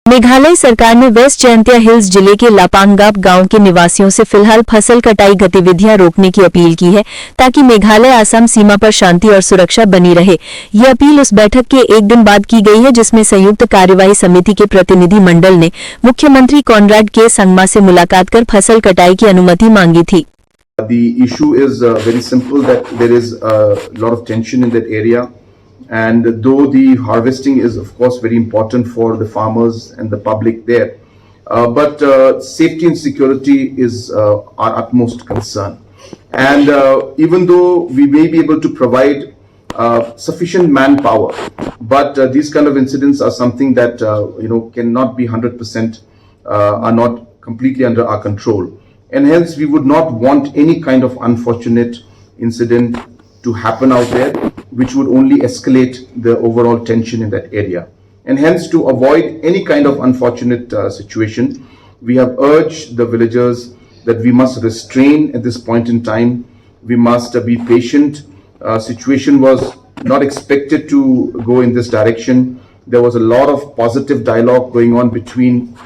मेघालय सरकार ने waste Jaintia hills जिले के लापांगाप गांव के निवासियों से फिलहाल फसल कटाई गतिविधियां रोकने की अपील की है ताकि मेघालय असम सीमा पर शांति और सुरक्षा बनी रहे। ये अपील उस बैठक के एक दिन बाद की गई है जिसमें संयुक्त कार्यवाही समिति के प्रतिनिधि मंडल ने मुख्यमंत्री कॉनराड के संगमा से मुलाकात कर फसल कटाई की अनुमति मांगी थी। The issue is very simple, that there is a lot of tension in that area, and though the harvesting is of course very important for the farmers and the public there, but safety and security is our utmost concern. And even though we may be able to provide sufficient manpower, but these kind of incidents are something that cannot be 100% are not completely under our control. And hence we would not want any kind of unfortunate incident to happen out there, which would only escalate the overall tension in that area. And hence, to avoid any kind of unfortunate situation, we have urged the villagers that we must restrain at this point in time. We must be patient. Situation was not expected to go in this direction. There was a lot of positive dialogue going on between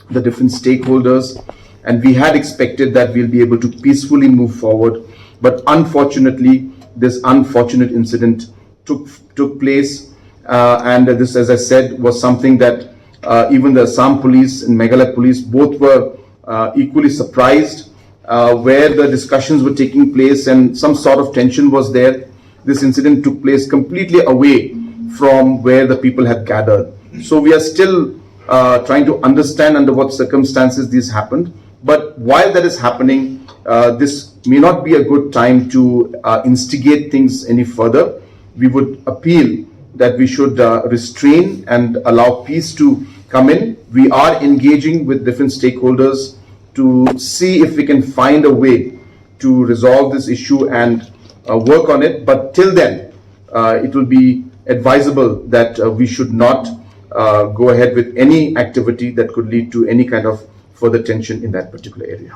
the different stakeholders, and we had expected that we'll be able to peacefully move forward. But unfortunately, this unfortunate incident took place, and this, as I said, was something that even the Assam police and Meghalaya police both were equally surprised, where the discussions were taking place and some sort of tension was there. This incident took place completely away from where the people had gathered. So we are still trying to understand under what circumstances this happened. But while that is happening, this may not be a good time to instigate things any further. We would appeal that we should restrain and allow peace to come in. We are engaging with different stakeholders to see if we can find a way to resolve this issue and work on it. But till then, it will be advisable that we should not go ahead with any activity that could lead to any kind of further tension in that particular area.